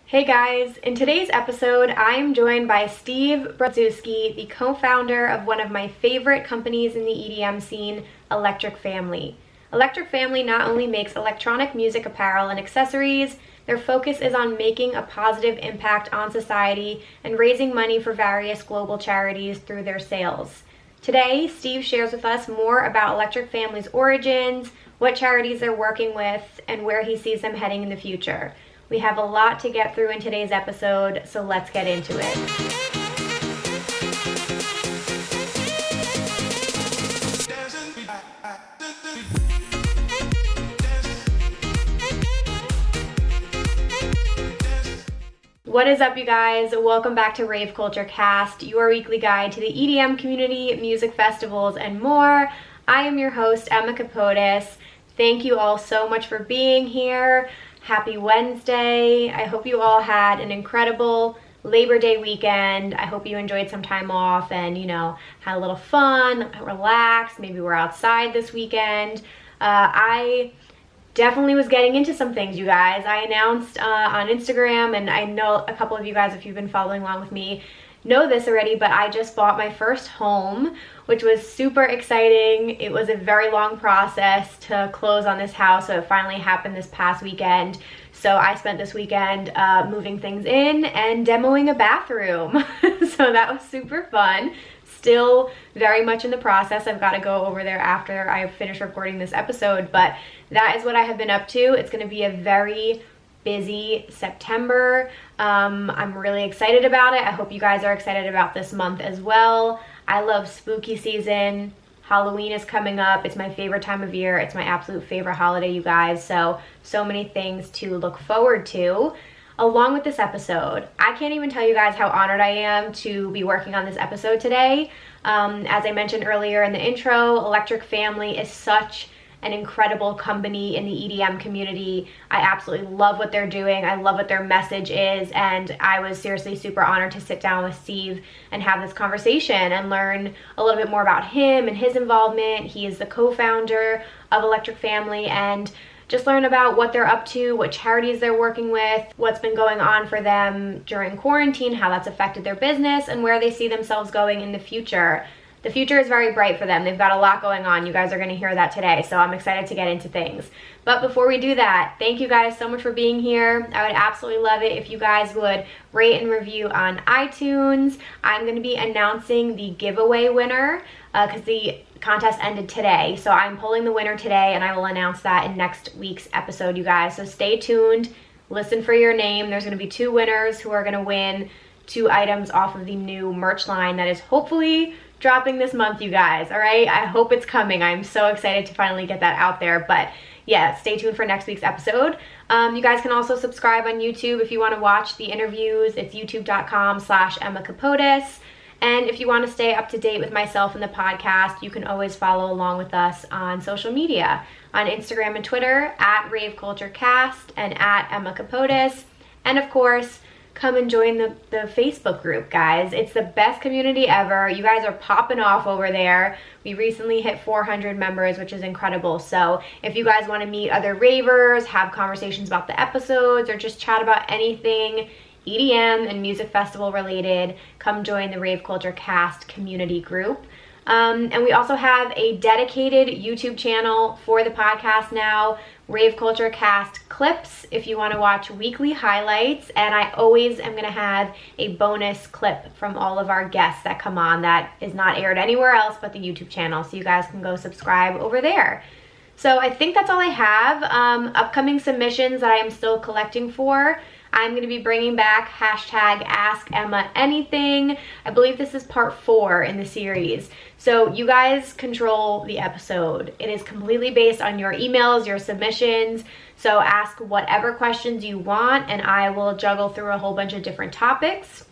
Hey guys, in today's episode, I am joined by Steve Brzewski, the co-founder of one of my favorite companies in the EDM scene, Electric Family. Electric Family not only makes electronic music apparel and accessories, their focus is on making a positive impact on society and raising money for various global charities through their sales. Today, Steve shares with us more about Electric Family's origins, what charities they're working with, and where he sees them heading in the future. We have a lot to get through in today's episode, so let's get into it. What is up, you guys? Welcome back to Rave Culture Cast, your weekly guide to the EDM community, music festivals, and more. I am your host, Emma Kapotes. Thank you all so much for being here. Happy Wednesday. I hope you all had an incredible Labor Day weekend. I hope you enjoyed some time off and, had a little fun, relaxed. Maybe we're outside this weekend. I definitely was getting into some things, you guys. I announced on Instagram, and I know a couple of you guys, if you've been following along with me, know this already, but I just bought my first home, which was super exciting. It was a very long process to close on this house, so it finally happened this past weekend. So I spent this weekend moving things in and demoing a bathroom. So that was super fun. Still very much in the process. I've got to go over there after I finish recording this episode, but that is what I have been up to. It's going to be a very busy September. I'm really excited about it. I hope you guys are excited about this month as well. I love spooky season. Halloween is coming up. It's my favorite time of year. It's my absolute favorite holiday, you guys. So many things to look forward to. Along with this episode, I can't even tell you guys how honored I am to be working on this episode today. As I mentioned earlier in the intro, Electric Family is such an incredible company in the EDM community. I absolutely love what they're doing. I love what their message is, and I was seriously super honored to sit down with Steve and have this conversation and learn a little bit more about him and his involvement. He is the co-founder of Electric Family, and just learn about what they're up to, what charities they're working with, what's been going on for them during quarantine, how that's affected their business, and where they see themselves going in the future. The future is very bright for them. They've got a lot going on. You guys are going to hear that today, so I'm excited to get into things. But before we do that, thank you guys so much for being here. I would absolutely love it if you guys would rate and review on iTunes. I'm going to be announcing the giveaway winner because the contest ended today. So I'm pulling the winner today, and I will announce that in next week's episode, you guys. So stay tuned. Listen for your name. There's going to be 2 winners who are going to win 2 items off of the new merch line that is hopefully dropping this month, you guys. All right, I hope it's coming. I'm so excited to finally get that out there. But yeah, stay tuned for next week's episode. You guys can also subscribe on YouTube if you want to watch the interviews. It's youtube.com/Emma Kapotes. And if you want to stay up to date with myself and the podcast, you can always follow along with us on social media, on Instagram and Twitter @raveculturecast and @Emma Kapotes. And of course, come and join the Facebook group, guys. It's the best community ever. You guys are popping off over there. We recently hit 400 members, which is incredible. So if you guys want to meet other ravers, have conversations about the episodes, or just chat about anything EDM and music festival related, come join the Rave Culture Cast community group. And we also have a dedicated YouTube channel for the podcast now, Rave Culture Cast Clips, if you want to watch weekly highlights. And I always am going to have a bonus clip from all of our guests that come on that is not aired anywhere else but the YouTube channel. So you guys can go subscribe over there. So I think that's all I have. Upcoming submissions that I am still collecting for. I'm going to be bringing back #AskEmmaAnything. I believe this is part 4 in the series. So you guys control the episode. It is completely based on your emails, your submissions. So ask whatever questions you want, and I will juggle through a whole bunch of different topics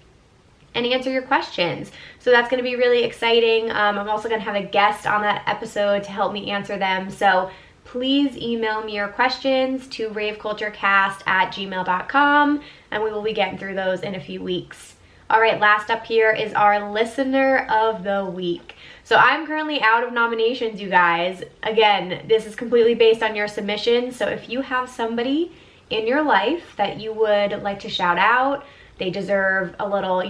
and answer your questions. So that's going to be really exciting. I'm also going to have a guest on that episode to help me answer them. So please email me your questions to raveculturecast@gmail.com, and we will be getting through those in a few weeks. All right, last up here is our listener of the week. So I'm currently out of nominations, you guys. Again, this is completely based on your submissions. So if you have somebody in your life that you would like to shout out. They deserve a little,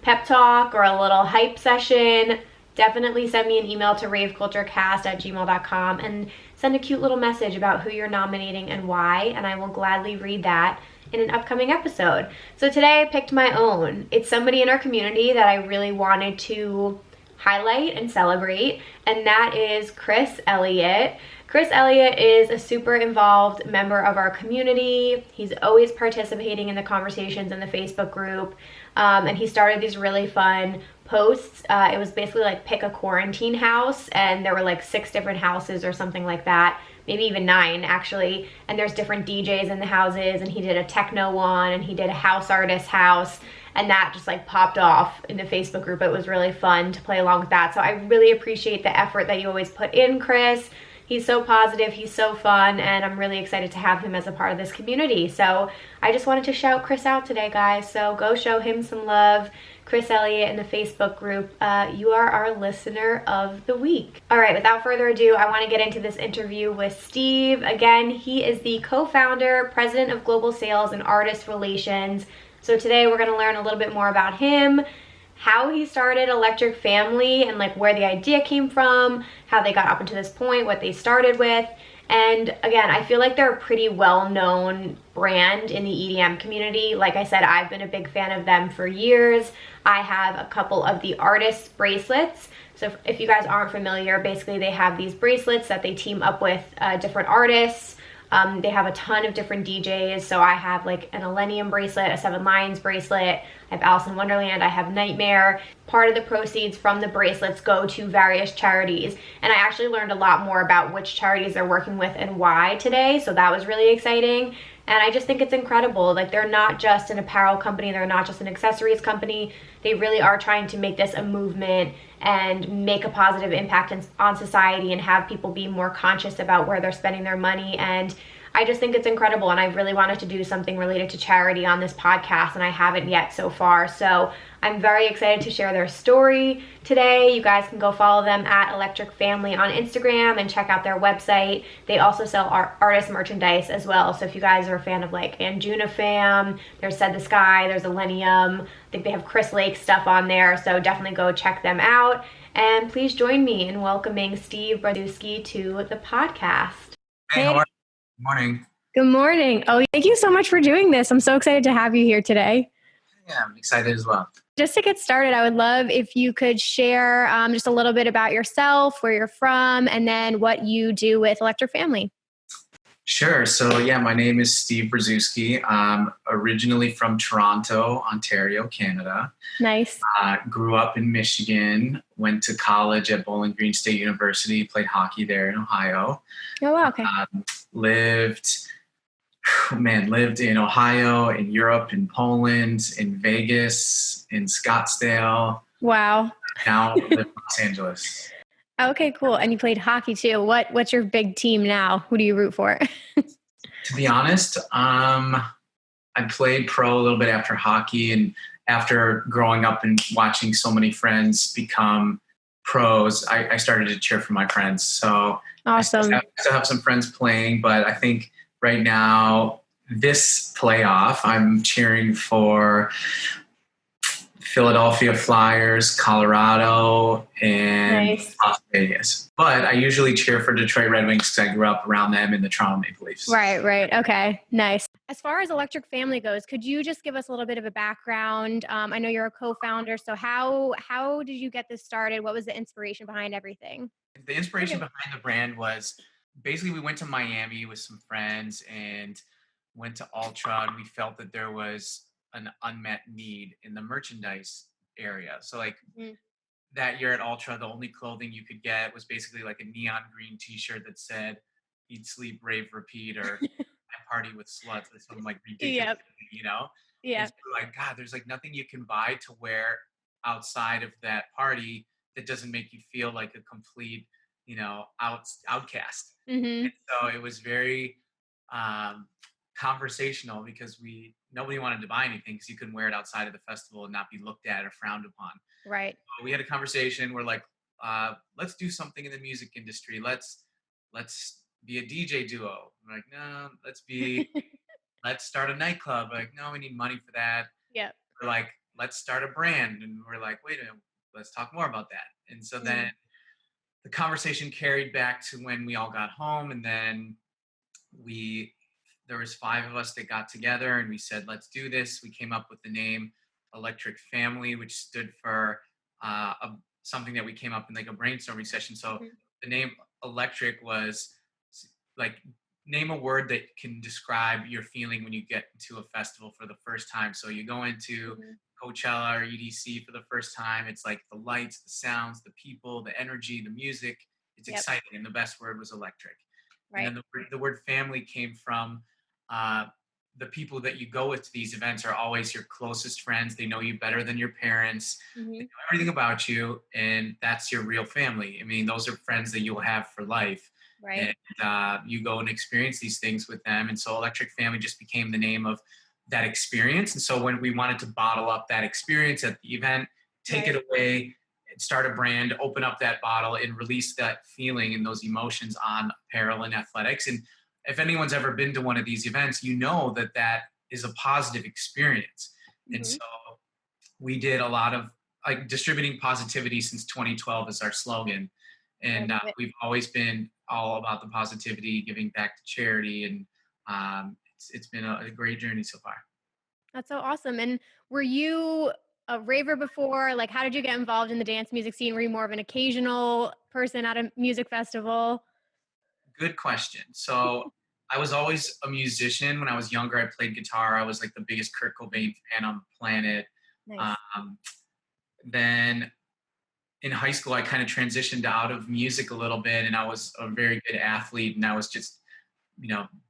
pep talk or a little hype session. Definitely send me an email to raveculturecast@gmail.com and send a cute little message about who you're nominating and why, and I will gladly read that in an upcoming episode. So today I picked my own. It's somebody in our community that I really wanted to highlight and celebrate, and that is Chris Elliott. Chris Elliott is a super involved member of our community. He's always participating in the conversations in the Facebook group, and he started these really fun posts. It was basically like pick a quarantine house, and there were like 6 different houses or something like that, maybe even 9 actually, and there's different DJs in the houses, and he did a techno one, and he did a house artist house, and that just like popped off in the Facebook group. It was really fun to play along with that. So I really appreciate the effort that you always put in, Chris. He's so positive, he's so fun, and I'm really excited to have him as a part of this community. So I just wanted to shout Chris out today, guys. So go show him some love. Chris Elliott in the Facebook group, you are our listener of the week. All right, without further ado, I want to get into this interview with Steve. Again, he is the co-founder, president of global sales and artist relations. So today we're going to learn a little bit more about him, how he started Electric Family and like where the idea came from, how they got up into this point, what they started with. And again, I feel like they're a pretty well-known brand in the EDM community. Like I said, I've been a big fan of them for years. I have a couple of the artist bracelets. So if you guys aren't familiar, basically they have these bracelets that they team up with different artists. They have a ton of different DJs. So I have like an Millennium bracelet, a Seven Lions bracelet. I have Alice in Wonderland. I have Nightmare. Part of the proceeds from the bracelets go to various charities. And I actually learned a lot more about which charities they're working with and why today. So that was really exciting. And I just think it's incredible. Like, they're not just an apparel company. They're not just an accessories company. They really are trying to make this a movement and make a positive impact on society and have people be more conscious about where they're spending their money. And I just think it's incredible, and I really wanted to do something related to charity on this podcast, and I haven't yet so far. So I'm very excited to share their story today. You guys can go follow them at Electric Family on Instagram and check out their website. They also sell artist merchandise as well. So if you guys are a fan of like Anjuna Fam, there's Said the Sky, there's Millennium. I think they have Chris Lake stuff on there. So definitely go check them out. And please join me in welcoming Steve Brzewski to the podcast. Hey, how are you? Good morning. Good morning. Oh, thank you so much for doing this. I'm so excited to have you here today. Yeah, I'm excited as well. Just to get started, I would love if you could share just a little bit about yourself, where you're from, and then what you do with Electric Family. Sure. So yeah, my name is Steve Brzewski. I'm originally from Toronto, Ontario, Canada. Nice. Grew up in Michigan, went to college at Bowling Green State University, played hockey there in Ohio. Oh, wow. Okay. Lived in Ohio, in Europe, in Poland, in Vegas, in Scottsdale. Wow. Now live in Los Angeles. Okay, cool. And you played hockey too. What's your big team now? Who do you root for? To be honest, I played pro a little bit after hockey, and after growing up and watching so many friends become pros, I started to cheer for my friends. So awesome. I still have some friends playing, but I think right now, this playoff, I'm cheering for Philadelphia Flyers, Colorado, and Las Vegas. But I usually cheer for Detroit Red Wings because I grew up around them in the Toronto Maple Leafs. Right. Okay, nice. As far as Electric Family goes, could you just give us a little bit of a background? I know you're a co-founder, so how did you get this started? What was the inspiration behind everything? The inspiration behind the brand was basically we went to Miami with some friends and went to Ultra, and we felt that there was an unmet need in the merchandise area. So like that year at Ultra, the only clothing you could get was basically like a neon green t-shirt that said "Eat, Sleep, Rave, Repeat" or "I Party with Sluts," or something like ridiculous, Yeah. And so we're like, God, there's like nothing you can buy to wear outside of that party that doesn't make you feel like a complete, outcast. Mm-hmm. And so it was very conversational because nobody wanted to buy anything because you couldn't wear it outside of the festival and not be looked at or frowned upon. Right. So we had a conversation. We're like, let's do something in the music industry. Let's be a DJ duo. We're like, no, let's be let's start a nightclub. Like, no, we need money for that. Yep. We're like, let's start a brand. And we're like, wait a minute, let's talk more about that. And so then Mm. the conversation carried back to when we all got home. And then we, there was 5 of us that got together and we said, let's do this. We came up with the name Electric Family, which stood for something that we came up in like a brainstorming session. So Mhm. the name Electric was like, name a word that can describe your feeling when you get to a festival for the first time. So you go into Mhm. Coachella or EDC for the first time. It's like the lights, the sounds, the people, the energy, the music. It's Yep. exciting. And the best word was electric. And Right. then the word family came from uh, the people that you go with to these events are always your closest friends. They know you better than your parents. They Hmm. know everything about you, and that's your real family. I mean, those are friends that you'll have for life. Right. And you go and experience these things with them. And so Electric Family just became the name of that experience. And so when we wanted to bottle up that experience at the event, take Right. it away, start a brand, open up that bottle, and release that feeling and those emotions on apparel and athletics. And if anyone's ever been to one of these events, you know that that is a positive experience. And Hmm. so we did a lot of like distributing positivity since 2012 is our slogan. I And love it. we've always been all about the positivity, giving back to charity. And it's been a great journey so far. That's so awesome. And were you a raver before? Like, how did you get involved in the dance music scene? Were you more of an occasional person at a music festival? Good question. So I was always a musician. When I was younger, I played guitar. I was like the biggest Kurt Cobain fan on the planet. Nice. Um, then in high school, I kind of transitioned out of music a little bit, and I was a very good athlete, and I was just,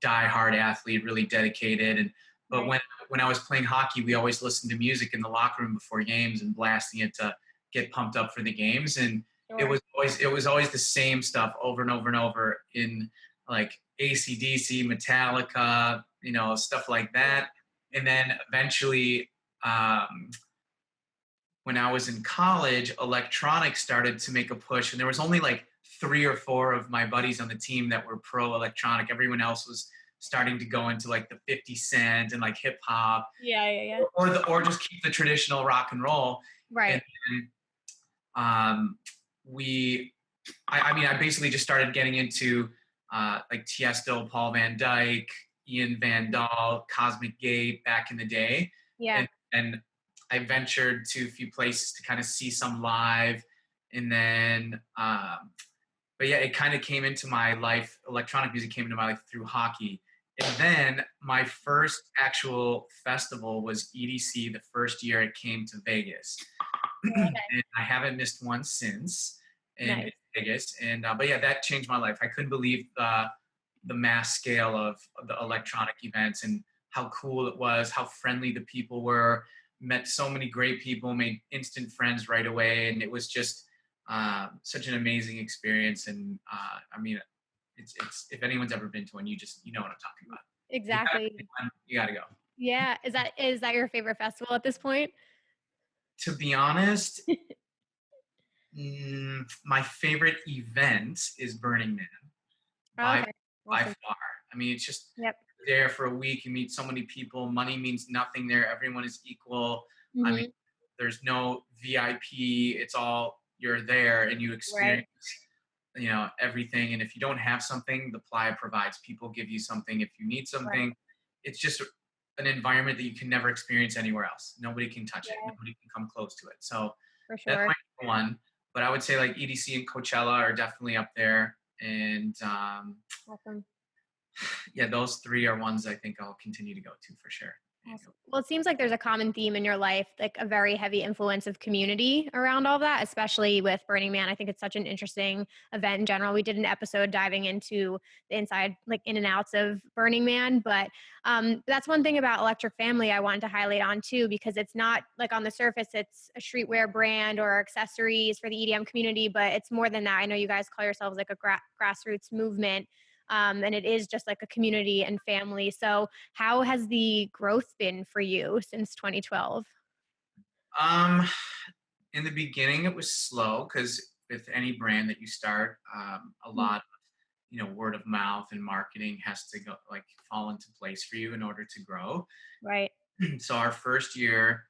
die hard athlete, really dedicated. And but Right. when I was playing hockey, we always listened to music in the locker room before games and blasting it to get pumped up for the games. And Sure. it was always the same stuff over and over and over in like ACDC, Metallica, stuff like Yeah. that. And then eventually, when I was in college, electronics started to make a push, and there was only like 3 or 4 of my buddies on the team that were pro electronic. Everyone else was starting to go into like the 50 Cent and like hip hop, Yeah. Yeah. Yeah. or just keep the traditional rock and roll. And Right. then, um, we, I mean, I basically just started getting into like Tiesto, Paul Van Dyke, Ian Van Mhm. Dahl, Cosmic Gate back in the day, Yeah. and I ventured to a few places to kind of see some live, and then, but yeah, it kind of came into my life. Electronic music came into my life through hockey, and then my first actual festival was EDC. The first year it came to Vegas, Okay. and I haven't missed one since in Nice. Vegas. And but yeah, that changed my life. I couldn't believe the mass scale of the electronic events and how cool it was, how friendly the people were. Met so many great people, made instant friends right away, and it was just such an amazing experience. And I mean, it's if anyone's ever been to one, you know what I'm talking about. Exactly. You gotta go. Yeah. Is that your favorite festival at this point? To be honest, my favorite event is Burning Man Oh, by okay. by Awesome. far. I mean, it's just Yep. there for a week. You meet so many people. Money means nothing there. Everyone is equal. I mean, Hmm. there's no VIP. It's all you're there and you Right. experience, everything. And if you don't have something, the playa provides. People give you something. If you need Right. something, it's just an environment that you can never experience anywhere else. Nobody can touch it. Yeah. Nobody can come close to it. So For that's sure. my number one. But I would say like EDC and Coachella are definitely up there. And Awesome. yeah, those 3 are ones I think I'll continue to go to for sure. Awesome. Well, it seems like there's a common theme in your life, like a very heavy influence of community around all that, especially with Burning Man. I think it's such an interesting event in general. We did an episode diving into the inside, like in and outs of Burning Man. But that's one thing about Electric Family I wanted to highlight on too, because it's not like on the surface, it's a streetwear brand or accessories for the EDM community, but it's more than that. I know you guys call yourselves like a grassroots movement. And it is just like a community and family. So, how has the growth been for you since 2012? Um, in the beginning, it was slow because with any brand that you start, a Mm. lot. word of mouth and marketing has to go like fall into place for you in order to grow. Right. So our first year,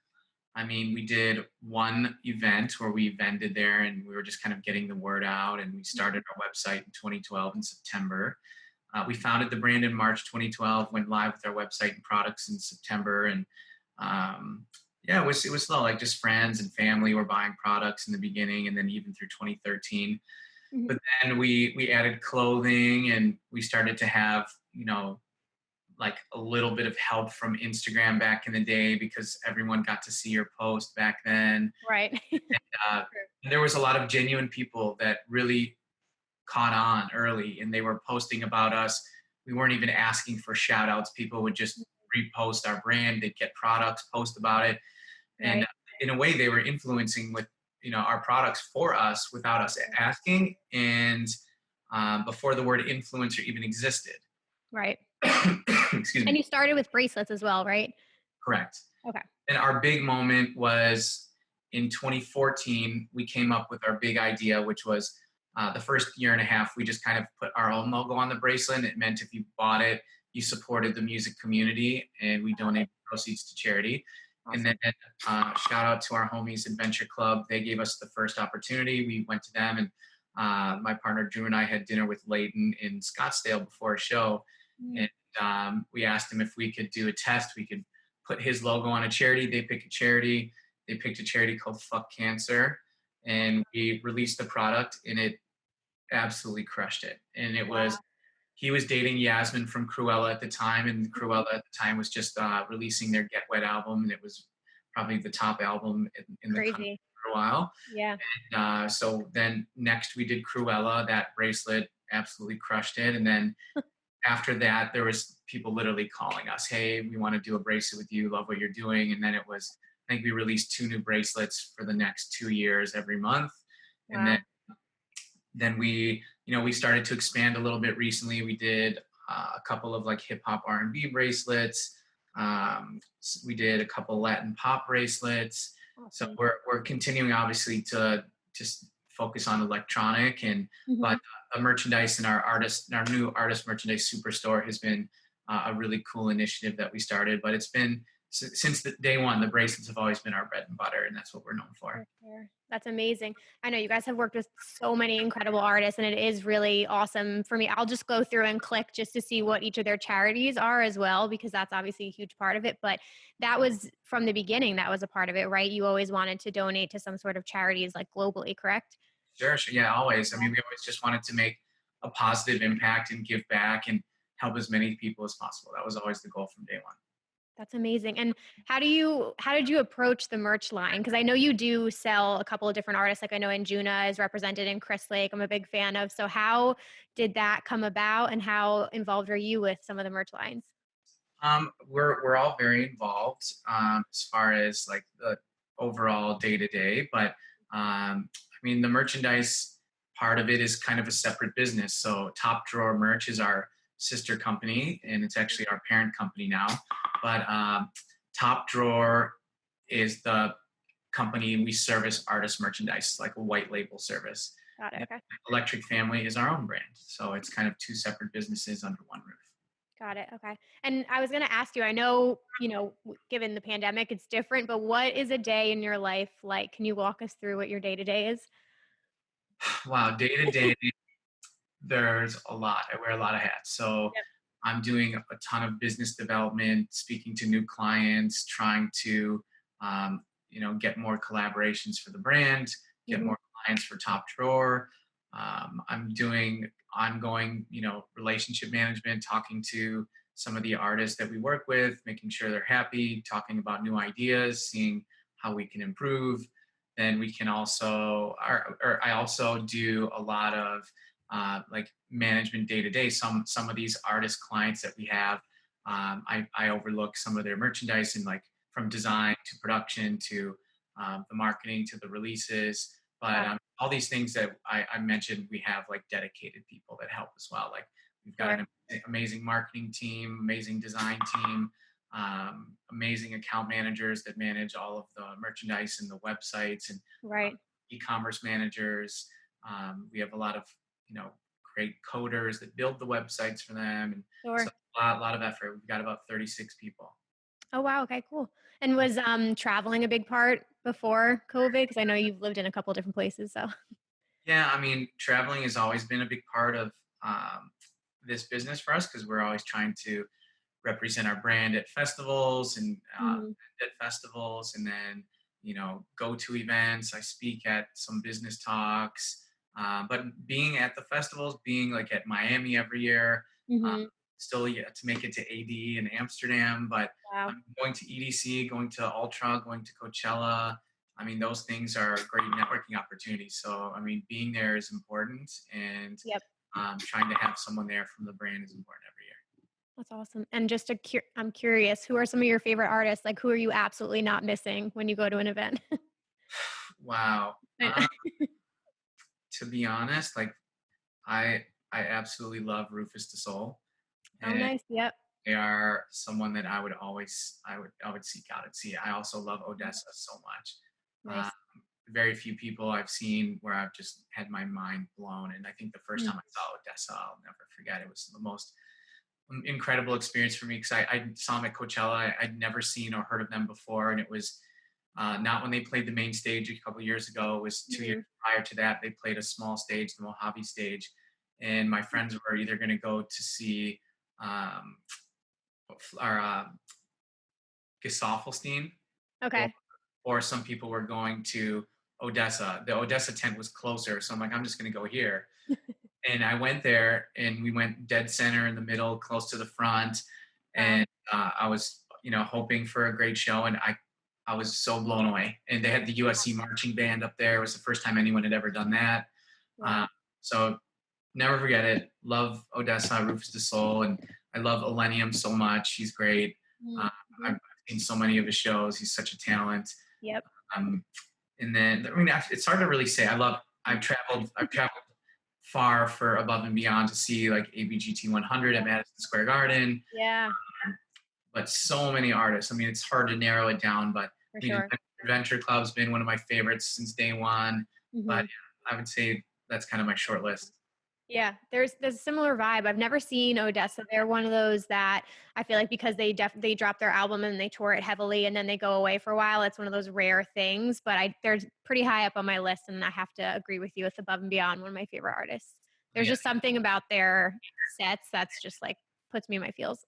I mean, we did one event where we vended there and we were just kind of getting the word out, and we started our website in 2012 in September. We founded the brand in March 2012, went live with our website and products in September. And yeah, it was slow, like just friends and family were buying products in the beginning, and then even through 2013. Mhm. But then we added clothing, and we started to have, like a little bit of help from Instagram back in the day because everyone got to see your post back then. Right. Uh, there was a lot of genuine people that really caught on early, and they were posting about us. We weren't even asking for shout outs. People would just repost our brand. They'd get products, post about it. And Right. in a way they were influencing with, our products for us without us asking. And before the word influencer even existed. Right. Excuse And me. you started with bracelets as well, right? Correct. Okay. And our big moment was in 2014. We came up with our big idea, which was the first year and a half, we just kind of put our own logo on the bracelet. It meant if you bought it, you supported the music community, and we donated proceeds to charity. Awesome. And then shout out to our homies Adventure Club. They gave us the first opportunity. We went to them, and my partner Drew and I had dinner with Layton in Scottsdale before a show. And we asked him if we could do a test. We could put his logo on a charity. They picked a charity. They picked a charity called Fuck Cancer. And we released the product, and it absolutely crushed it. And it was, he was dating Yasmin from Cruella at the time, and Cruella at the time was just releasing their Get Wet album, and it was probably the top album in the country for a while. Yeah. And so then next we did Cruella. That bracelet absolutely crushed it. And then after that, there was people literally calling us, hey, we want to do a bracelet with you, love what you're doing. And then it was, I think we released 2 new bracelets for the next 2 years every month. Wow. And then we, we started to expand a little bit recently. We did a couple of like hip hop R&B bracelets. We did a couple Latin pop bracelets. Awesome. So we're continuing obviously to just focus on electronic, and but the merchandise in our new artist merchandise superstore has been a really cool initiative that we started. But it's been since the day one, the bracelets have always been our bread and butter, and that's what we're known for. That's amazing. I know you guys have worked with so many incredible artists, and it is really awesome for me. I'll just go through and click just to see what each of their charities are as well, because that's obviously a huge part of it. But that was from the beginning, that was a part of it, right? You always wanted to donate to some sort of charities like globally, correct? Sure. Yeah, always. I mean, we always just wanted to make a positive impact and give back and help as many people as possible. That was always the goal from day one. That's amazing. And how did you approach the merch line? Because I know you do sell a couple of different artists. Like I know Anjuna is represented in Chris Lake. I'm a big fan of. So how did that come about, and how involved are you with some of the merch lines? We're all very involved as far as like the overall day to day, but I mean the merchandise part of it is kind of a separate business. So Top Drawer Merch is our sister company, and it's actually our parent company now. But Top Drawer is the company we service artist merchandise, like a white label service. Got it. Okay. Electric Family is our own brand, so it's kind of 2 separate businesses under one roof. Got it. Okay. And I was going to ask you, I know, given the pandemic, it's different, but what is a day in your life like? Can you walk us through what your day to day is? Wow, day to day, there's a lot. I wear a lot of hats. So I'm doing a ton of business development, speaking to new clients, trying to, get more collaborations for the brand, get more clients for Top Drawer. I'm doing ongoing, relationship management, talking to some of the artists that we work with, making sure they're happy, talking about new ideas, seeing how we can improve. Then we can also, or I also do a lot of like management day to day. Some of these artist clients that we have, I overlook some of their merchandise, and like from design to production to the marketing to the releases. But all these things that I mentioned, we have like dedicated people that help as well. Like we've got an amazing marketing team, amazing design team, amazing account managers that manage all of the merchandise and the websites, and e-commerce managers. We have a lot of, great coders that build the websites for them. And so Sure. a lot of effort. We've got about 36 people. Oh, wow. Okay, cool. And was traveling a big part before COVID? Because I know you've lived in a couple different places. So. Yeah, I mean, traveling has always been a big part of this business for us because we're always trying to represent our brand at festivals and Mhm. at festivals, and then go to events. I speak at some business talks, but being at the festivals, being like at Miami every year, uh, Mhm. still yet to make it to AD in Amsterdam, but Wow. I'm going to EDC, going to Ultra, going to Coachella. I mean, those things are great networking opportunities. So, I mean, being there is important, and Yep. trying to have someone there from the brand is important every year. That's awesome. And just I'm curious, who are some of your favorite artists? Like, who are you absolutely not missing when you go to an event? Wow. I- To be honest, like I I absolutely love Rufus the Soul, oh, and nice. Yep. they are someone that I would seek out and see. I also love Odessa so much. Uh, Nice. Very few people I've seen where I've just had my mind blown. And I think the first Mm. time I saw Odessa, I'll never forget. It was the most incredible experience for me because I saw them at Coachella. I'd never seen or heard of them before, and it was not when they played the main stage a couple years ago. It was 2 years Mhm. prior to that. They played a small stage, the Mojave stage, and my friends were either going to go to see um, or Gesaffelstein, or Okay. some people were going to Odessa. The Odessa tent was closer, so I'm like, I'm just going to go here. And I went there, and we went dead center in the middle, close to the front, Wow. and I was, hoping for a great show, and I was so blown away. And they had the USC marching band up there. It was the first time anyone had ever done that. Uh, Wow. so never forget it. Love Odessa, Rufus de Soul, and I love Elenium so much. He's great. Uh, Mhm. I've seen so many of his shows. He's such a talent. Yep. Um, and then, I mean, it's hard to really say. I've traveled far for above and beyond to see like ABGT 100 at Madison Square Garden, Yeah, but so many artists. I mean, it's hard to narrow it down, but for I mean, sure. Adventure Club's been one of my favorites since day one. But Mhm. yeah, I would say that's kind of my short list. Yeah, there's a similar vibe. I've never seen Odessa. They're one of those that I feel like because they dropped their album and they tour it heavily and then they go away for a while. It's one of those rare things, but they're pretty high up on my list, and I have to agree with you. It's Above and Beyond, one of my favorite artists. There's Yeah, just something about their sets that's just like puts me in my feels.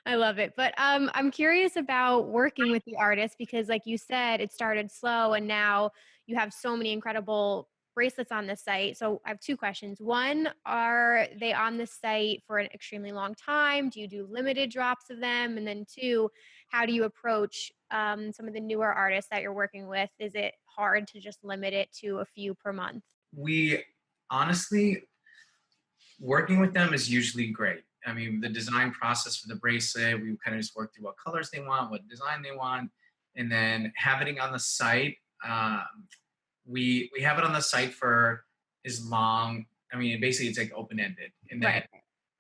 I love it. But I'm curious about working with the artist because, like you said, it started slow and now you have so many incredible bracelets on the site. So I have two questions. One, are they on the site for an extremely long time? Do you do limited drops of them? And then two, how do you approach some of the newer artists that you're working with? Is it hard to just limit it to a few per month? we honestly, working with them is usually great. I mean, the design process for the bracelet, we kind of just work through what colors they want, what design they want, and then having it on the site. We have it on the site for as long. I mean, basically, it's like open ended, and then Right.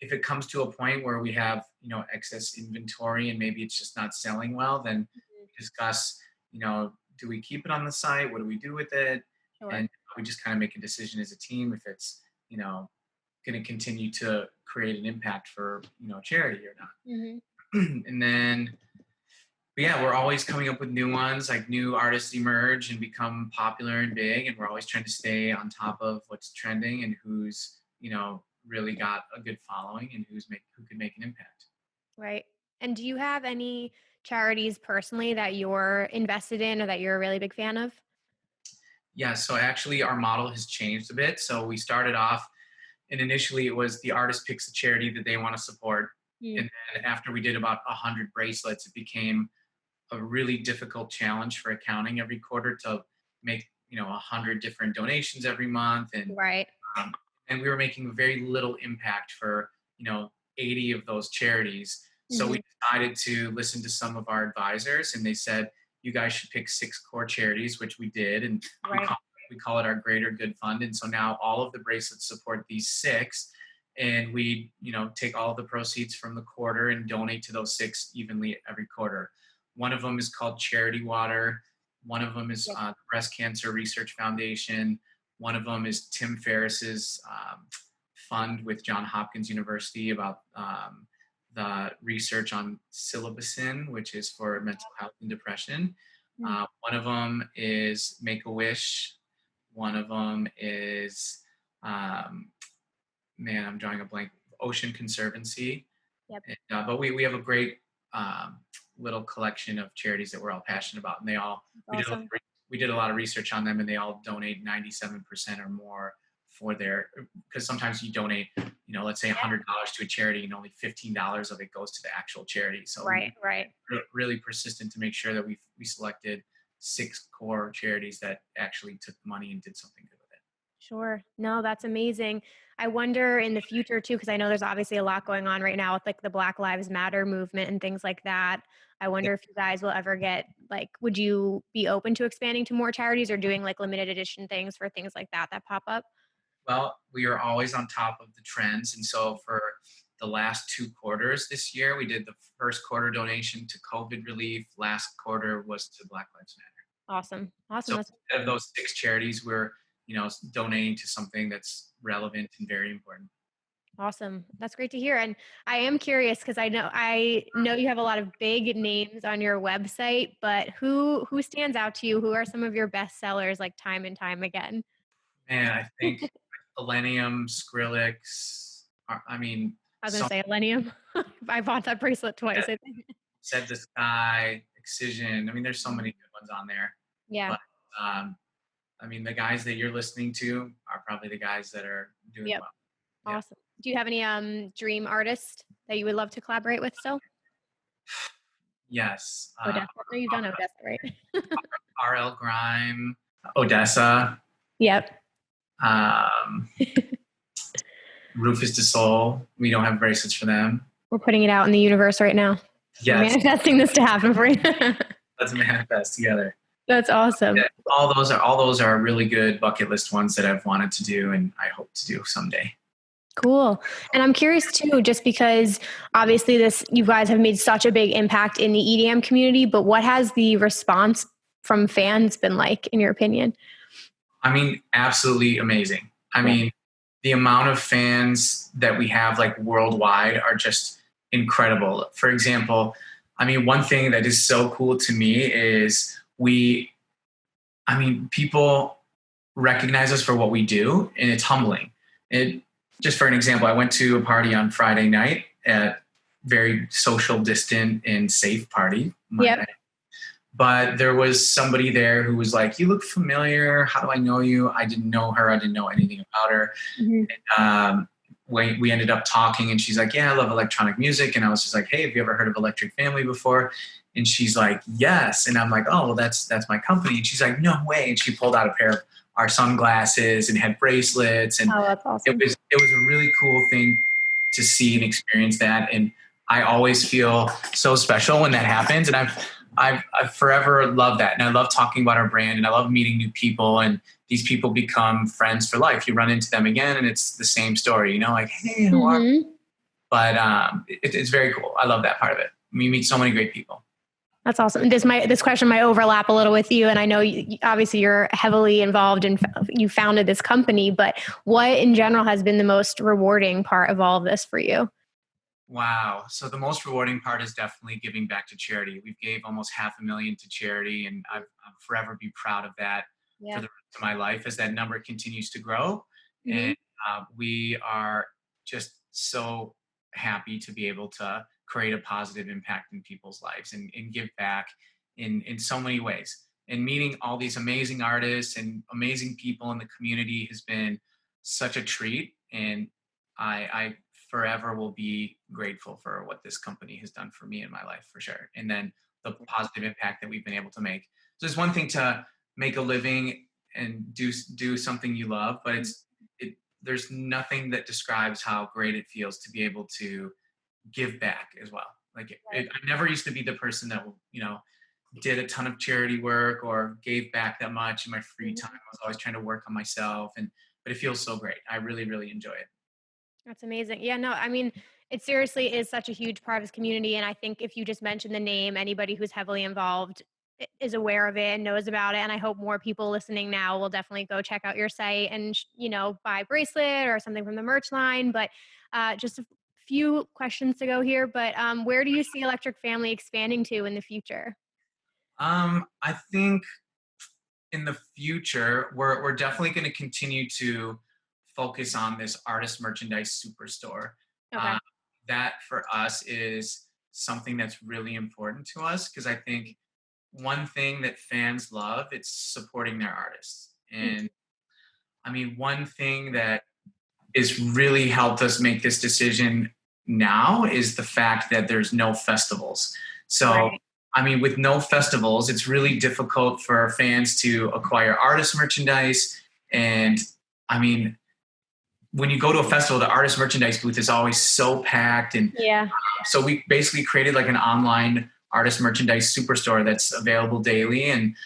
if it comes to a point where we have excess inventory and maybe it's just not selling well, then Mhm. we discuss. Do we keep it on the site? What do we do with it? Sure. And we just kind of make a decision as a team if it's going to continue to create an impact for charity or not. Hmm. And then, but yeah, we're always coming up with new ones. Like new artists emerge and become popular and big, and we're always trying to stay on top of what's trending and who's really got a good following and who can make an impact. Right. And do you have any charities personally that you're invested in or that you're a really big fan of? Yeah, so actually our model has changed a bit. So we started off, and initially it was the artist picks the charity that they want to support. Mm. And then after we did about 100 bracelets, it became a really difficult challenge for accounting every quarter to make 100 different donations every month, Right. um, and we were making very little impact for 80 of those charities. So Hmm. we decided to listen to some of our advisors, and they said you guys should pick 6 core charities, which we did, and we Right. call, we call it our Greater Good Fund. And so now all of the bracelets support these 6, and we take all of the proceeds from the quarter and donate to those 6 evenly every quarter. One of them is called Charity Water. One of them is Yep. the Breast Cancer Research Foundation. One of them is Tim Ferriss's fund with Johns Hopkins University about the research on psilocybin, which is for mental health and depression. One of them is Make-A-Wish. One of them is, man, I'm drawing a blank, Ocean Conservancy. Yep. And, but we have a great little collection of charities that we're all passionate about, and they all we did a lot of research on them, and they all donate 97% or more for their, because sometimes you donate, let's say $100 to a charity, and only $15 of it goes to the actual charity. So right. we're really persistent to make sure that we selected 6 core charities that actually took money and did something good with it. Sure. No, that's amazing. I wonder in the future too, because I know there's obviously a lot going on right now with like the Black Lives Matter movement and things like that. I wonder if you guys will ever get would you be open to expanding to more charities or doing like limited edition things for things like that pop up? Well, we are always on top of the trends. And so for the last 2 quarters this year, we did the first quarter donation to COVID relief. Last quarter was to Black Lives Matter. Awesome. So instead of those 6 charities, we're donating to something that's relevant and very important. Awesome. That's great to hear. And I am curious because I know you have a lot of big names on your website, but who stands out to you? Who are some of your best sellers like time and time again? Man, I think Millennium, Skrillex, I mean, I was going to say Millennium. I bought that bracelet twice, I think. Said the Sky, Excision. I mean, there's so many good ones on there. Yeah. But, I mean, the guys that you're listening to are probably the guys that are doing well. Yeah. Awesome. Do you have any dream artists that you would love to collaborate with still? Yes. Odessa. No, you've done Odessa, right? RL Grime, Odessa. Yep. Rufus Du Sol. We don't have bracelets for them. We're putting it out in the universe right now. Yes. We're manifesting this to happen for you. Let's manifest together. That's awesome. Yeah, all those are really good bucket list ones that I've wanted to do, and I hope to do someday. Cool. And I'm curious too, just because obviously you guys have made such a big impact in the EDM community, but what has the response from fans been like, in your opinion? I mean, absolutely amazing. I mean, the amount of fans that we have worldwide are just incredible. For example, I mean, one thing that is so cool to me is people recognize us for what we do, and it's humbling. Just for an example, I went to a party on Friday night, at very social, distant, and safe party. But there was somebody there who was like, "You look familiar. How do I know you?" I didn't know her. I didn't know anything about her. Mm-hmm. And, we ended up talking, and she's like, "Yeah, I love electronic music." And I was just like, "Hey, have you ever heard of Electric Family before?" And she's like, "Yes." And I'm like, "Oh, well, that's my company." And she's like, "No way." And she pulled out a pair of our sunglasses and had bracelets. And that's awesome. It was a really cool thing to see and experience that. And I always feel so special when that happens. And I've forever loved that. And I love talking about our brand, and I love meeting new people, and these people become friends for life. You run into them again, and it's the same story, like, "Hey, how are you?" But it's very cool. I love that part of it. You meet so many great people. That's awesome. This question might overlap a little with you, and I know obviously you're heavily involved in, you founded this company, but what in general has been the most rewarding part of all of this for you? Wow. So the most rewarding part is definitely giving back to charity. We gave almost $500,000 to charity, and I'll forever be proud of that for the rest of my life as that number continues to grow. Mm-hmm. And we are just so happy to be able to create a positive impact in people's lives and give back in so many ways. And meeting all these amazing artists and amazing people in the community has been such a treat. And I forever will be grateful for what this company has done for me in my life, for sure. And then the positive impact that we've been able to make. So it's one thing to make a living and do something you love, but there's nothing that describes how great it feels to be able to give back as well. I never used to be the person that, did a ton of charity work or gave back that much in my free time. I was always trying to work on myself, but it feels so great. I really, really enjoy it. That's amazing. Yeah, no, I mean, it seriously is such a huge part of this community. And I think if you just mention the name, anybody who's heavily involved is aware of it and knows about it. And I hope more people listening now will definitely go check out your site and, buy a bracelet or something from the merch line. But just a few questions to go here. But where do you see Electric Family expanding to in the future? I think in the future, we're definitely going to continue to focus on this artist merchandise superstore. Okay. That for us is something that's really important to us, because I think one thing that fans love, it's supporting their artists. And I mean, one thing that is really helped us make this decision now is the fact that there's no festivals. So, Right. I mean, with no festivals, it's really difficult for fans to acquire artist merchandise. And I mean, when you go to a festival, the artist merchandise booth is always so packed. And Yeah. so we basically created like an online artist merchandise superstore that's available daily. And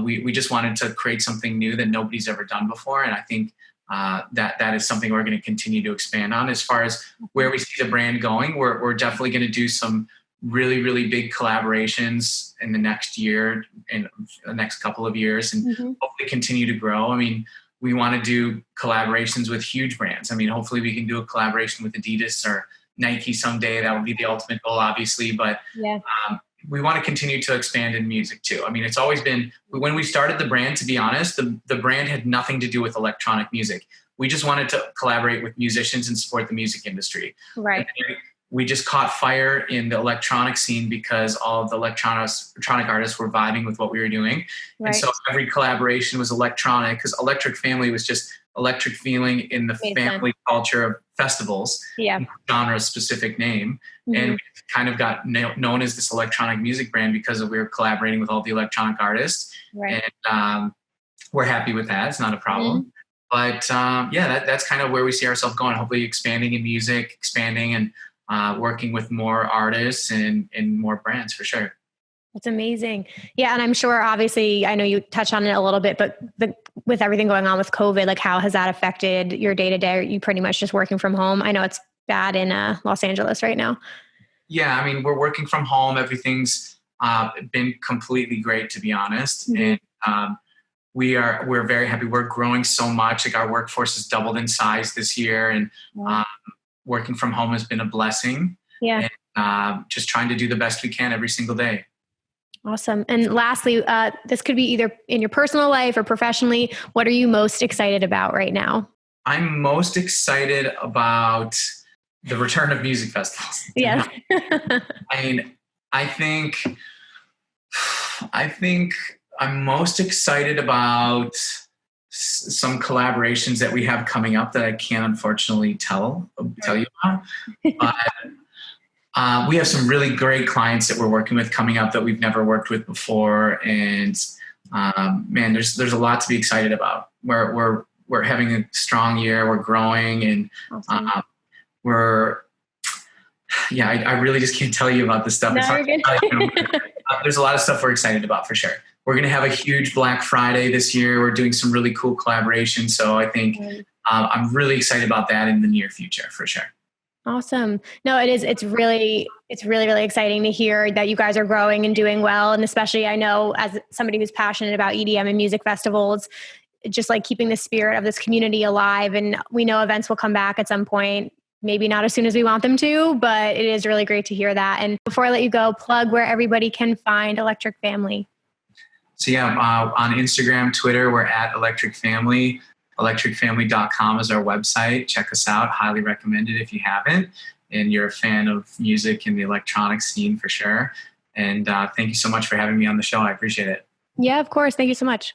we just wanted to create something new that nobody's ever done before. And I think that is something we're going to continue to expand on. As far as where we see the brand going, we're definitely going to do some really, really big collaborations in the next year and the next couple of years, and hopefully continue to grow. I mean, we want to do collaborations with huge brands. I mean, hopefully we can do a collaboration with Adidas or Nike someday. That would be the ultimate goal, obviously. But Yeah. We want to continue to expand in music too. I mean, it's always been, when we started the brand, to be honest, the brand had nothing to do with electronic music. We just wanted to collaborate with musicians and support the music industry. Right. We just caught fire in the electronic scene because all of the electronic artists were vibing with what we were doing. Right. And so every collaboration was electronic, because Electric Family was just electric feeling in the Made family culture of festivals, Yeah. genre specific name. And we kind of got known as this electronic music brand because we were collaborating with all the electronic artists. Right. And we're happy with that. It's not a problem. But yeah, that's kind of where we see ourselves going, hopefully expanding in music, expanding and working with more artists and more brands for sure. That's amazing. Yeah. And I'm sure, obviously, I know you touched on it a little bit, but with everything going on with COVID, like how has that affected your day to day? Are you pretty much just working from home? I know it's bad in Los Angeles right now. Yeah. I mean, we're working from home. Everything's been completely great, to be honest. And we're very happy. We're growing so much. Like our workforce has doubled in size this year, and working from home has been a blessing. Yeah. And just trying to do the best we can every single day. Awesome. And lastly, this could be either in your personal life or professionally. What are you most excited about right now? I'm most excited about the return of music festivals. Yeah. I mean, I think I'm most excited about some collaborations that we have coming up that I can't unfortunately tell you about. But we have some really great clients that we're working with coming up that we've never worked with before, and man, there's a lot to be excited about. We're having a strong year. We're growing, and Awesome. I really just can't tell you about this stuff. No, It's hard to tell you. There's a lot of stuff we're excited about for sure. We're going to have a huge Black Friday this year. We're doing some really cool collaborations. So I think I'm really excited about that in the near future for sure. Awesome. No, it is. It's really, really exciting to hear that you guys are growing and doing well. And especially, I know, as somebody who's passionate about EDM and music festivals, just like keeping the spirit of this community alive. And we know events will come back at some point, maybe not as soon as we want them to, but it is really great to hear that. And before I let you go, plug where everybody can find Electric Family. So yeah, on Instagram, Twitter, we're at Electric Family. electricfamily.com is our website. Check us out. Highly recommend it if you haven't, and you're a fan of music and the electronic scene for sure. And thank you so much for having me on the show. I appreciate it. Yeah, of course. Thank you so much.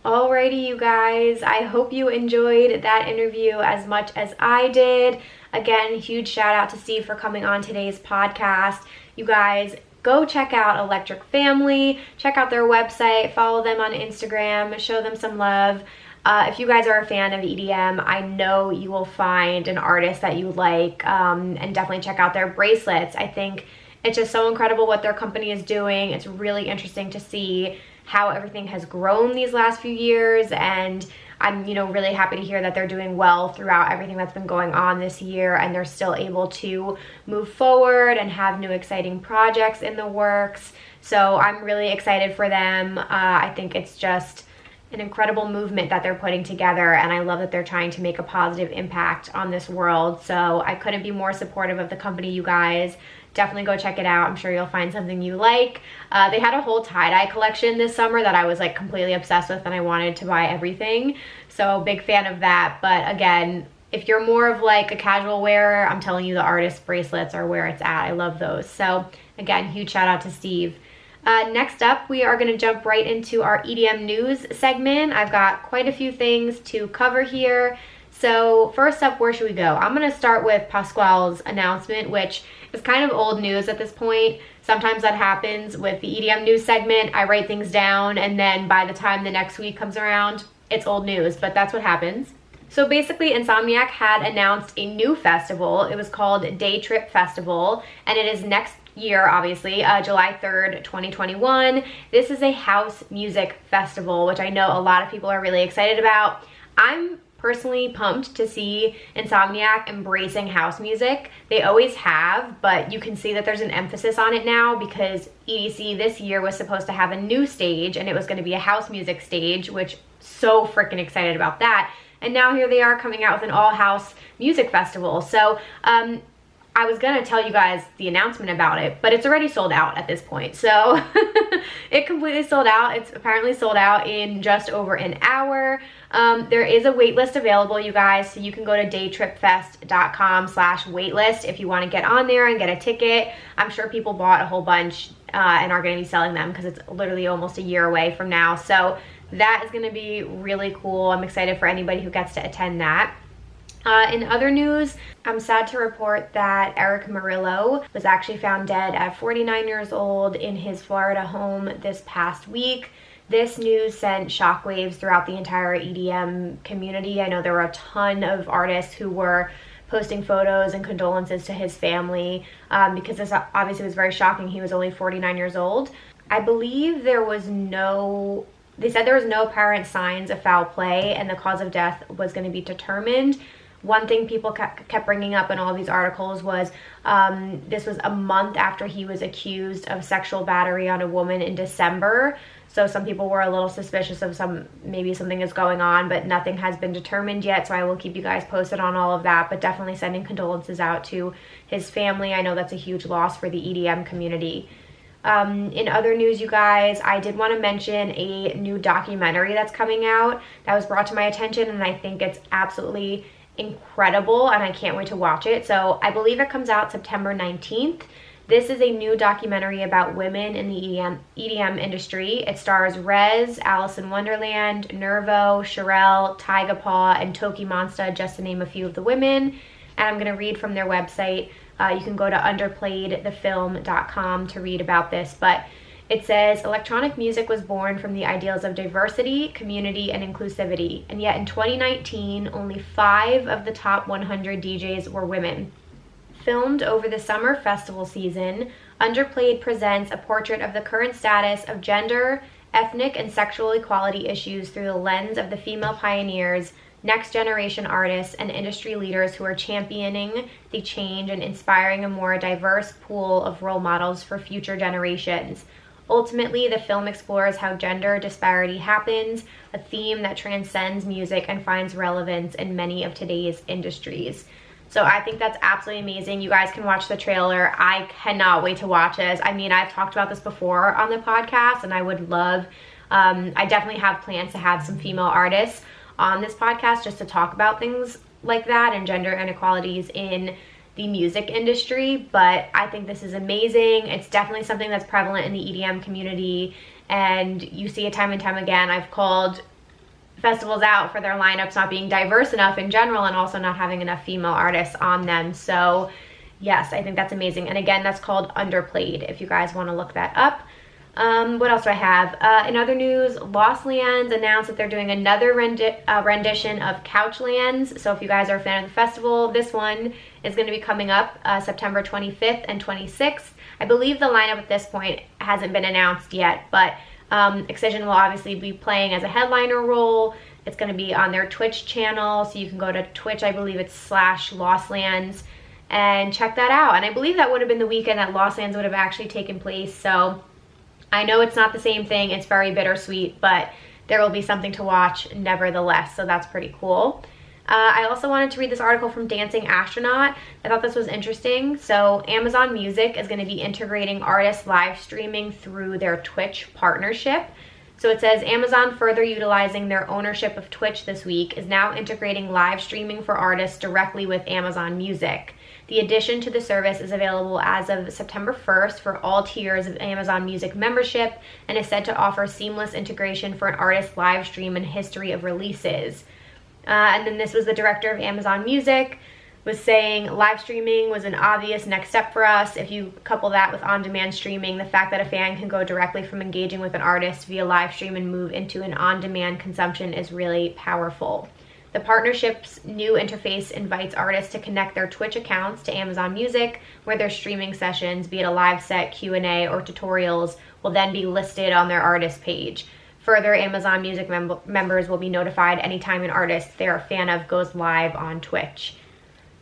Alrighty, you guys. I hope you enjoyed that interview as much as I did. Again, huge shout out to Steve for coming on today's podcast. You guys, go check out Electric Family. Check out their website. Follow them on Instagram. Show them some love. If you guys are a fan of EDM, I know you will find an artist that you like, and definitely check out their bracelets. I think it's just so incredible what their company is doing. It's really interesting to see how everything has grown these last few years, and I'm really happy to hear that they're doing well throughout everything that's been going on this year, and they're still able to move forward and have new exciting projects in the works. So I'm really excited for them. I think it's just an incredible movement that they're putting together, and I love that they're trying to make a positive impact on this world. So I couldn't be more supportive of the company, you guys. Definitely go check it out. I'm sure you'll find something you like. They had a whole tie-dye collection this summer that I was like completely obsessed with, and I wanted to buy everything. So big fan of that. But again, if you're more of like a casual wearer, I'm telling you the artist bracelets are where it's at. I love those. So again, huge shout out to Steve. Next up, we are going to jump right into our EDM news segment. I've got quite a few things to cover here. So first up, where should we go? I'm going to start with Pasquale's announcement, which is kind of old news at this point. Sometimes that happens with the EDM news segment. I write things down, and then by the time the next week comes around, it's old news, but that's what happens. So basically, Insomniac had announced a new festival. It was called Day Trip Festival, and it is next year, obviously, July 3rd, 2021. This is a house music festival, which I know a lot of people are really excited about. I'm personally pumped to see Insomniac embracing house music. They always have, but you can see that there's an emphasis on it now because EDC this year was supposed to have a new stage, and it was going to be a house music stage, which so freaking excited about that. And now here they are coming out with an all-house music festival. So I was gonna tell you guys the announcement about it, but it's already sold out at this point. So it completely sold out. It's apparently sold out in just over an hour. There is a wait list available, you guys, so you can go to daytripfest.com/waitlist if you want to get on there and get a ticket. I'm sure people bought a whole bunch and are going to be selling them because it's literally almost a year away from now. So that is going to be really cool. I'm excited for anybody who gets to attend that. In other news, I'm sad to report that Eric Murillo was actually found dead at 49 years old in his Florida home this past week. This news sent shockwaves throughout the entire EDM community. I know there were a ton of artists who were posting photos and condolences to his family because this obviously was very shocking. He was only 49 years old. I believe they said there was no apparent signs of foul play and the cause of death was going to be determined. One thing people kept bringing up in all these articles was this was a month after he was accused of sexual battery on a woman in December. So some people were a little suspicious of maybe something is going on, but nothing has been determined yet. So I will keep you guys posted on all of that, but definitely sending condolences out to his family. I know that's a huge loss for the EDM community. In other news, you guys, I did want to mention a new documentary that's coming out that was brought to my attention, and I think it's absolutely incredible and I can't wait to watch it. So I believe it comes out September 19th. This is a new documentary about women in the EDM industry. It stars Rez, Alice in Wonderland, Nervo, Sherelle, Tyga Paw, and Toki Monsta, just to name a few of the women. And I'm going to read from their website. You can go to underplayedthefilm.com to read about this, but it says, electronic music was born from the ideals of diversity, community, and inclusivity, and yet in 2019, only 5 of the top 100 DJs were women. Filmed over the summer festival season, Underplayed presents a portrait of the current status of gender, ethnic, and sexual equality issues through the lens of the female pioneers, next generation artists, and industry leaders who are championing the change and inspiring a more diverse pool of role models for future generations. Ultimately, the film explores how gender disparity happens, a theme that transcends music and finds relevance in many of today's industries. So I think that's absolutely amazing. You guys can watch the trailer. I cannot wait to watch this. I mean, I've talked about this before on the podcast, and I would love, I definitely have plans to have some female artists on this podcast just to talk about things like that and gender inequalities in the music industry, but I think this is amazing. It's definitely something that's prevalent in the EDM community, and you see it time and time again. I've called festivals out for their lineups not being diverse enough in general and also not having enough female artists on them. So yes, I think that's amazing. And again, that's called Underplayed if you guys want to look that up. What else do I have? In other news, Lost Lands announced that they're doing another rendition of Couchlands. So if you guys are a fan of the festival, this one is going to be coming up September 25th and 26th. I believe the lineup at this point hasn't been announced yet, but Excision will obviously be playing as a headliner role. It's going to be on their Twitch channel, so you can go to Twitch, I believe it's /Lostlands, and check that out. And I believe that would have been the weekend that Lost Lands would have actually taken place, so I know it's not the same thing, it's very bittersweet, but there will be something to watch nevertheless, so that's pretty cool. I also wanted to read this article from Dancing Astronaut. I thought this was interesting. So Amazon Music is going to be integrating artists live streaming through their Twitch partnership. So it says Amazon, further utilizing their ownership of Twitch this week, is now integrating live streaming for artists directly with Amazon Music. The addition to the service is available as of September 1st for all tiers of Amazon Music membership and is said to offer seamless integration for an artist's live stream and history of releases. And then this was the director of Amazon Music, was saying live streaming was an obvious next step for us. If you couple that with on-demand streaming, the fact that a fan can go directly from engaging with an artist via live stream and move into an on-demand consumption is really powerful. The partnership's new interface invites artists to connect their Twitch accounts to Amazon Music, where their streaming sessions, be it a live set, Q&A, or tutorials, will then be listed on their artist page. Further, Amazon Music members will be notified anytime an artist they're a fan of goes live on Twitch.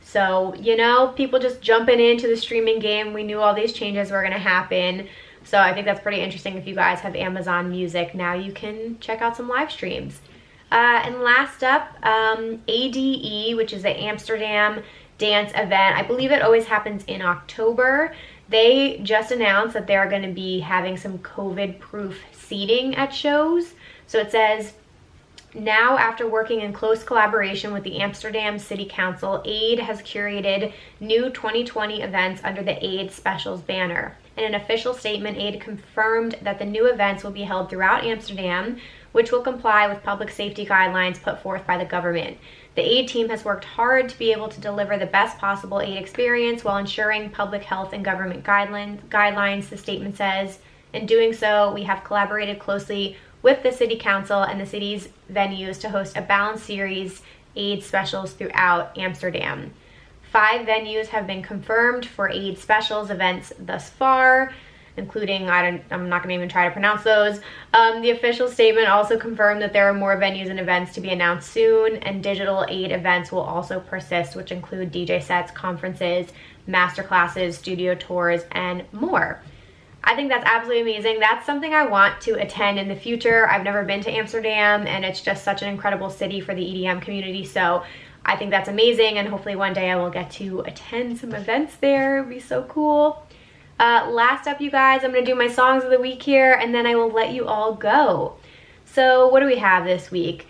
So, you know, people just jumping into the streaming game. We knew all these changes were going to happen. So I think that's pretty interesting. If you guys have Amazon Music, now you can check out some live streams. And last up, ADE, which is the Amsterdam dance event. I believe it always happens in October. They just announced that they're going to be having some COVID-proof seating at shows. So it says, now after working in close collaboration with the Amsterdam City Council, AID has curated new 2020 events under the AID Specials banner. In an official statement, AID confirmed that the new events will be held throughout Amsterdam, which will comply with public safety guidelines put forth by the government. The AID team has worked hard to be able to deliver the best possible AID experience while ensuring public health and government guidelines, the statement says. In doing so, we have collaborated closely with the City Council and the city's venues to host a balanced series AID specials throughout Amsterdam. 5 venues have been confirmed for AID specials events thus far, including, I'm not going to even try to pronounce those. The official statement also confirmed that there are more venues and events to be announced soon, and digital AID events will also persist, which include DJ sets, conferences, masterclasses, studio tours, and more. I think that's absolutely amazing. That's something I want to attend in the future. I've never been to Amsterdam, and it's just such an incredible city for the EDM community, so I think that's amazing, and hopefully one day I will get to attend some events there. It'd be so cool. Last up, you guys, I'm going to do my songs of the week here, and then I will let you all go. So what do we have this week?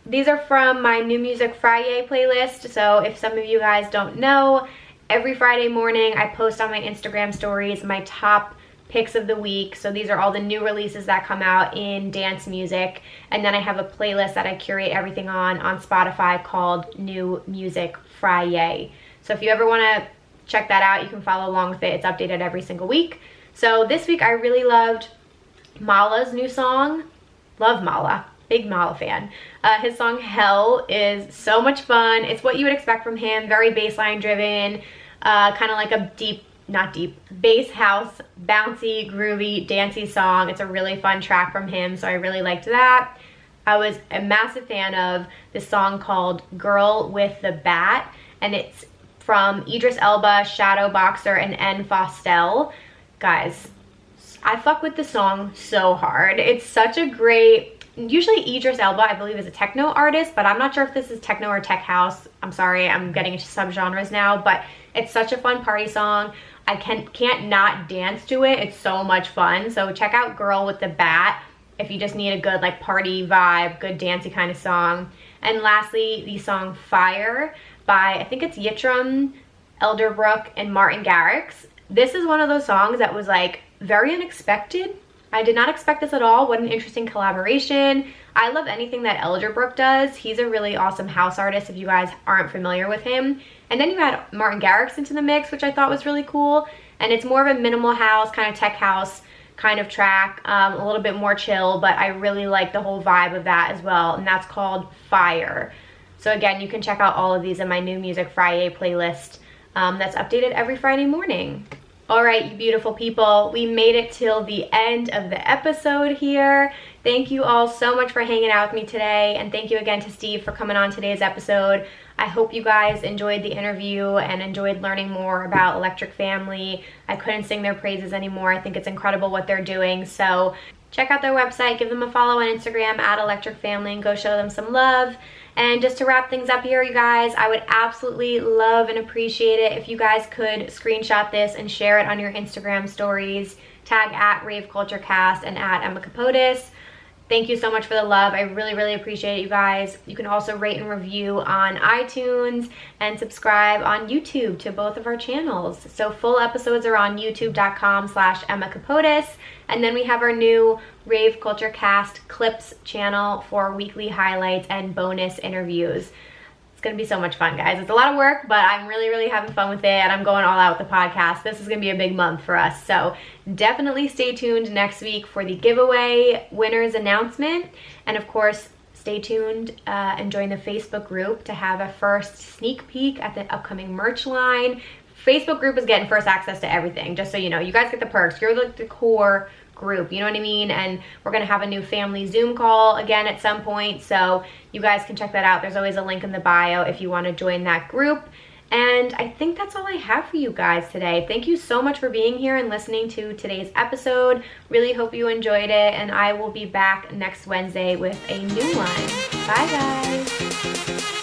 These are from my New Music Friday playlist. So if some of you guys don't know, every Friday morning I post on my Instagram stories my top picks of the week. So these are all the new releases that come out in dance music. And then I have a playlist that I curate everything on Spotify called New Music Friday. So if you ever want to check that out, you can follow along with it. It's updated every single week. So this week I really loved Mala's new song. Love Mala. Big Mala fan. His song Hell is so much fun. It's what you would expect from him. Very bassline driven. Kind of like a not deep, bass house, bouncy, groovy, dancey song. It's a really fun track from him, so I really liked that. I was a massive fan of this song called Girl with the Bat, and it's from Idris Elba, Shadow Boxer, and N. Fostel. Guys, I fuck with the song so hard. It's such a great, usually Idris Elba, I believe, is a techno artist, but I'm not sure if this is techno or tech house. I'm sorry, I'm getting into subgenres now, but it's such a fun party song. I can't not dance to it. It's so much fun. So check out Girl with the Bat if you just need a good like party vibe, good dancey kind of song. And lastly, the song Fire by, I think it's Yitram, Elderbrook, and Martin Garrix. This is one of those songs that was like very unexpected. I did not expect this at all. What an interesting collaboration. I love anything that Elderbrook does. He's a really awesome house artist if you guys aren't familiar with him. And then you had Martin Garrix into the mix, which I thought was really cool. And it's more of a minimal house, kind of tech house kind of track, a little bit more chill, but I really like the whole vibe of that as well. And that's called Fire. So again, you can check out all of these in my New Music Friday playlist that's updated every Friday morning. All right, you beautiful people, we made it till the end of the episode here. Thank you all so much for hanging out with me today, and thank you again to Steve for coming on today's episode. I hope you guys enjoyed the interview and enjoyed learning more about Electric Family. I couldn't sing their praises anymore. I think it's incredible what they're doing. So check out their website, give them a follow on Instagram at Electric Family, and go show them some love. And just to wrap things up here, you guys, I would absolutely love and appreciate it if you guys could screenshot this and share it on your Instagram stories. Tag at raveculturecast and at Emma Kapotes. Thank you so much for the love. I really, really appreciate it, you guys. You can also rate and review on iTunes and subscribe on YouTube to both of our channels. So full episodes are on youtube.com/Emma Kapotes. And then we have our new Rave Culture Cast Clips channel for weekly highlights and bonus interviews. It's gonna be so much fun, guys. It's a lot of work, but I'm really, really having fun with it, and I'm going all out with the podcast. This is gonna be a big month for us, so definitely stay tuned next week for the giveaway winners announcement. And of course, stay tuned and join the Facebook group to have a first sneak peek at the upcoming merch line. Facebook group is getting first access to everything, just so you know. You guys get the perks. You're like the core group, you know what I mean? And we're gonna have a new family Zoom call again at some point, so you guys can check that out. There's always a link in the bio if you want to join that group. And I think that's all I have for you guys today. Thank you so much for being here and listening to today's episode. Really hope you enjoyed it, and I will be back next Wednesday with a new one. Bye, guys.